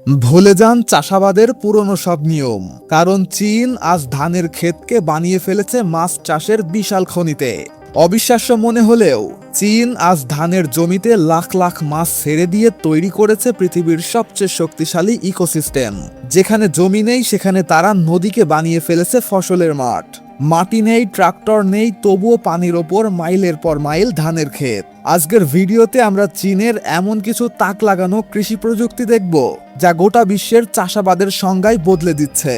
ভুলে যান চাষাবাদের পুরনো সব নিয়ম, কারণ চীন আজ ধানের ক্ষেতকে বানিয়ে ফেলেছে মাছ চাষের বিশাল খনিতে। অবিশ্বাস্য মনে হলেও চীন আজ ধানের জমিতে লাখ লাখ মাছ ছেড়ে দিয়ে তৈরি করেছে পৃথিবীর সবচেয়ে শক্তিশালী ইকোসিস্টেম। যেখানে জমি নেই সেখানে তারা নদীকে বানিয়ে ফেলেছে ফসলের মাঠ। মাটি নেই, ট্রাক্টর নেই, তবুও পানির ওপর মাইলের পর মাইল ধানের ক্ষেত। আজকের ভিডিওতে আমরা চীনের এমন কিছু তাক লাগানো কৃষি প্রযুক্তি দেখব যা গোটা বিশ্বের চাষাবাদের সংজ্ঞাই বদলে দিচ্ছে।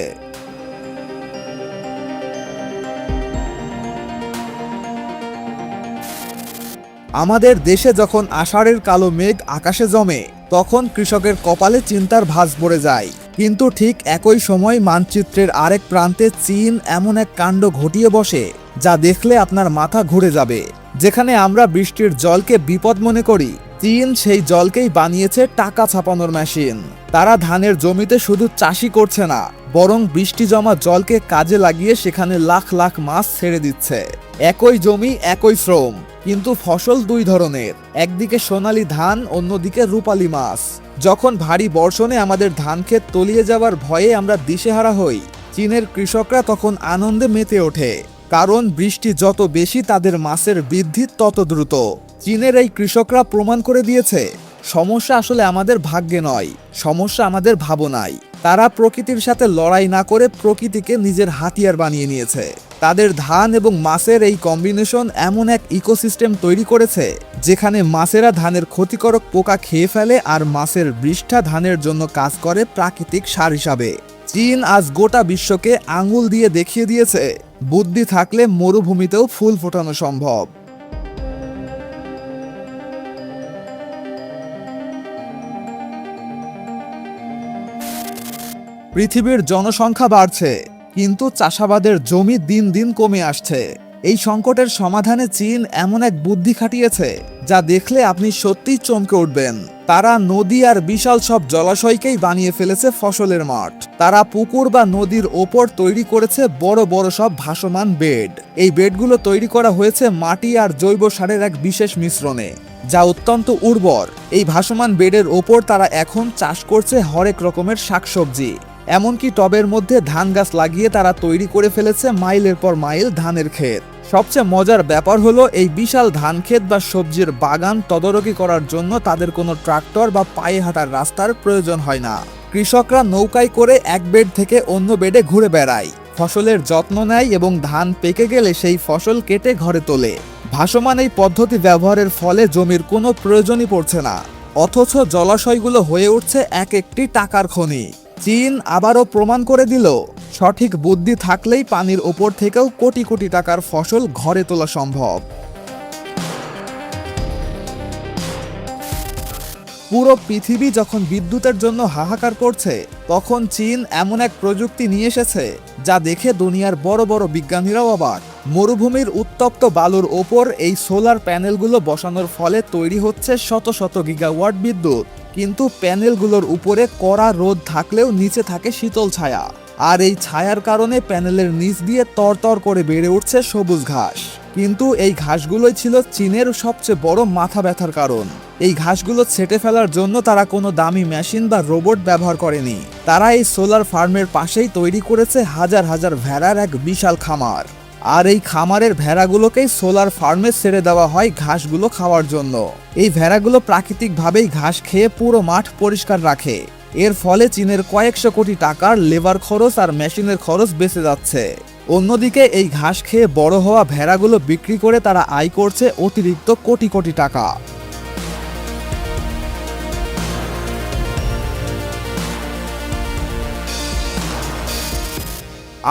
আমাদের দেশে যখন আষাঢ়ের কালো মেঘ আকাশে জমে, তখন কৃষকের কপালে চিন্তার ভাঁজ পড়ে যায়। কিন্তু ঠিক একই সময় মানচিত্রের আরেক প্রান্তে চীন এমন এক কাণ্ড ঘটিয়ে বসে যা দেখলে আপনার মাথা ঘুরে যাবে। যেখানে আমরা বৃষ্টির জলকে বিপদ মনে করি, চীন সেই জলকেই বানিয়েছে টাকা ছাপানোর মেশিন। তারা ধানের জমিতে শুধু চাষই করছে না, বরং বৃষ্টি জমা জলকে কাজে লাগিয়ে সেখানে লাখ লাখ মাছ ছেড়ে দিচ্ছে। একই জমি, একই শ্রম, কিন্তু ফসল দুই ধরনের। একদিকে সোনালী ধান, অন্যদিকে রূপালী মাছ। যখন ভারী বর্ষণে আমাদের ধান ক্ষেত তলিয়ে যাওয়ার ভয়ে আমরা দিশেহারা হই, চীনের কৃষকরা তখন আনন্দে মেতে ওঠে। কারণ বৃষ্টি যত বেশি, তাদের মাছের বৃদ্ধি তত দ্রুত। চীনের এই কৃষকরা প্রমাণ করে দিয়েছে, সমস্যা আসলে আমাদের ভাগ্যে নয়, সমস্যা আমাদের ভাবনায়। তারা প্রকৃতির সাথে লড়াই না করে প্রকৃতিকে নিজের হাতিয়ার বানিয়ে নিয়েছে। তাদের ধান এবং মাছের এই কম্বিনেশন এমন এক ইকোসিস্টেম তৈরি করেছে যেখানে মাছেরা ধানের ক্ষতিকারক পোকা খেয়ে ফেলে আর মাছের বৃষ্ঠা ধানের জন্য কাজ করে প্রাকৃতিক সার হিসাবে। চীন আজ গোটা বিশ্বকে আঙুল দিয়ে দেখিয়ে দিয়েছে, বুদ্ধি থাকলে মরুভূমিতেও ফুল ফোটানো সম্ভব। পৃথিবীর জনসংখ্যা বাড়ছে, কিন্তু চাষাবাদের জমি দিন দিন কমে আসছে। এই সংকটের সমাধানে চীন এমন এক বুদ্ধি খাটিয়েছে যা দেখলে আপনি সত্যিই চমকে উঠবেন। তারা নদী আর বিশাল সব জলাশয়কেই বানিয়ে ফেলেছে ফসলের মাঠ। তারা পুকুর বা নদীর ওপর তৈরি করেছে বড় বড় সব ভাসমান বেড। এই বেডগুলো তৈরি করা হয়েছে মাটি আর জৈব সারের এক বিশেষ মিশ্রণে, যা অত্যন্ত উর্বর। এই ভাসমান বেডের ওপর তারা এখন চাষ করছে হরেক রকমের শাকসবজি। এমনকি টবের মধ্যে ধান গাছ লাগিয়ে তারা তৈরি করে ফেলেছে মাইলের পর মাইল ধানের ক্ষেত। সবচেয়ে মজার ব্যাপার হলো, এই বিশাল ধান ক্ষেত বা সবজির বাগান তদারকি করার জন্য তাদের কোনো ট্রাক্টর বা পায়ে হাঁটার রাস্তার প্রয়োজন হয় না। কৃষকরা নৌকায় করে এক বেড থেকে অন্য বেডে ঘুরে বেড়ায়, ফসলের যত্ন নেয় এবং ধান পেকে গেলে সেই ফসল কেটে ঘরে তোলে। ভাসমান এই পদ্ধতি ব্যবহারের ফলে জমির কোনো প্রয়োজনই পড়ছে না, অথচ জলাশয়গুলো হয়ে উঠছে এক একটি টাকার খনি। চীন আবারও প্রমাণ করে দিল, সঠিক বুদ্ধি থাকলেই পানির ওপর থেকেও কোটি কোটি টাকার ফসল ঘরে তোলা সম্ভব। পুরো পৃথিবী যখন বিদ্যুতের জন্য হাহাকার করছে, তখন চীন এমন এক প্রযুক্তি নিয়ে এসেছে যা দেখে দুনিয়ার বড় বড় বিজ্ঞানীরাও অবাক। মরুভূমির উত্তপ্ত বালুর ওপর এই সোলার প্যানেলগুলো বসানোর ফলে তৈরি হচ্ছে শত শত গিগাওয়াট বিদ্যুৎ। কিন্তু প্যানেলগুলোর উপরে কড়া রোদ থাকলেও নিচে থাকে শীতল ছায়া, আর এই ছায়ার কারণে প্যানেলের নিচ দিয়ে তরতর করে বেড়ে উঠছে সবুজ ঘাস। কিন্তু এই ঘাসগুলোই ছিল চীনের সবচেয়ে বড় মাথা ব্যথার কারণ। এই ঘাসগুলো ছেটে ফেলার জন্য তারা কোনো দামি মেশিন বা রোবট ব্যবহার করেনি। তারা এই সোলার ফার্মের পাশেই তৈরি করেছে হাজার হাজার ভেড়ার এক বিশাল খামার। আর এই খামারের ভেড়াগুলোকেই সোলার ফার্মে ছেড়ে দেওয়া হয় ঘাসগুলো খাওয়ার জন্য। এই ভেড়াগুলো প্রাকৃতিকভাবেই ঘাস খেয়ে পুরো মাঠ পরিষ্কার রাখে। এর ফলে চীনের কয়েকশো কোটি টাকার লেবার খরচ আর মেশিনের খরচ বেঁচে যাচ্ছে। অন্যদিকে এই ঘাস খেয়ে বড় হওয়া ভেড়াগুলো বিক্রি করে তারা আয় করছে অতিরিক্ত কোটি কোটি টাকা।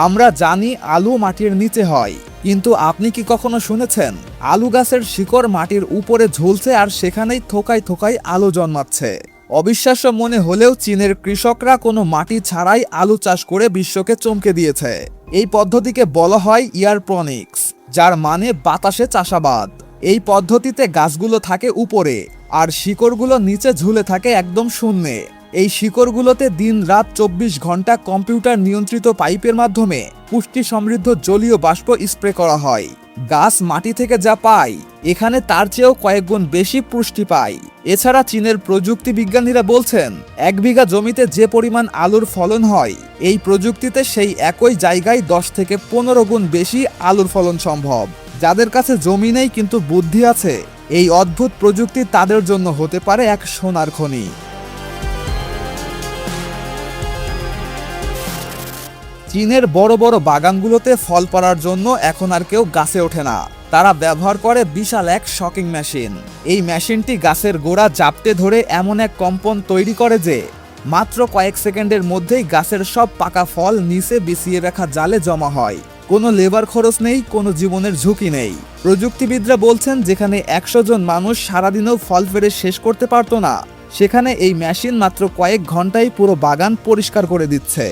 আমরা জানি আলু মাটির নিচে হয়, কিন্তু আপনি কি কখনো শুনেছেন আলু গাছের শিকড় মাটির উপরে ঝুলছে আর সেখানেই থোকায় থোকায় আলু জন্মাচ্ছে? অবিশ্বাস্য মনে হলেও চীনের কৃষকরা কোনো মাটি ছাড়াই আলু চাষ করে বিশ্বকে চমকে দিয়েছে। এই পদ্ধতিকে বলা হয় এয়ারপনিক্স, যার মানে বাতাসে চাষাবাদ। এই পদ্ধতিতে গাছগুলো থাকে উপরে আর শিকড়গুলো নিচে ঝুলে থাকে একদম শূন্যে। এই শিকড়গুলোতে দিন রাত 24 ঘন্টা কম্পিউটার নিয়ন্ত্রিত পাইপের মাধ্যমে পুষ্টি সমৃদ্ধ জলীয় বাষ্প স্প্রে করা হয়, গাছ মাটি থেকে যা পায় এখানে তার চেয়েও কয়েক গুণ বেশি পুষ্টি পায়। এছাড়া চীনের প্রযুক্তি বিজ্ঞানীরা বলছেন 1 বিঘা জমিতে যে পরিমাণ আলুর ফলন হয় এই প্রযুক্তিতে সেই একই জায়গায় 10 থেকে 15 গুণ বেশি আলুর ফলন সম্ভব। যাদের কাছে জমি নেই কিন্তু বুদ্ধি আছে, এই অদ্ভুত প্রযুক্তি তাদের জন্য হতে পারে এক সোনার খনি। চীনের বড় বড় বাগানগুলোতে ফল পাড়ার জন্য এখন আর কেউ গাছে ওঠে না। তারা ব্যবহার করে বিশাল এক শকিং মেশিন। এই মেশিনটি গাছের গোড়া জাপটে ধরে এমন এক কম্পন তৈরি করে যে মাত্র কয়েক সেকেন্ডের মধ্যেই গাছের সব পাকা ফল নিচে বিছিয়ে রাখা জালে জমা হয়। কোনো লেবার খরচ নেই, কোনো জীবনের ঝুঁকি নেই। প্রযুক্তিবিদরা বলছেন যেখানে 100 জন মানুষ সারাদিনেও ফল পেড়ে শেষ করতে পারতো না, সেখানে এই মেশিন মাত্র কয়েক ঘন্টায় পুরো বাগান পরিষ্কার করে দিচ্ছে।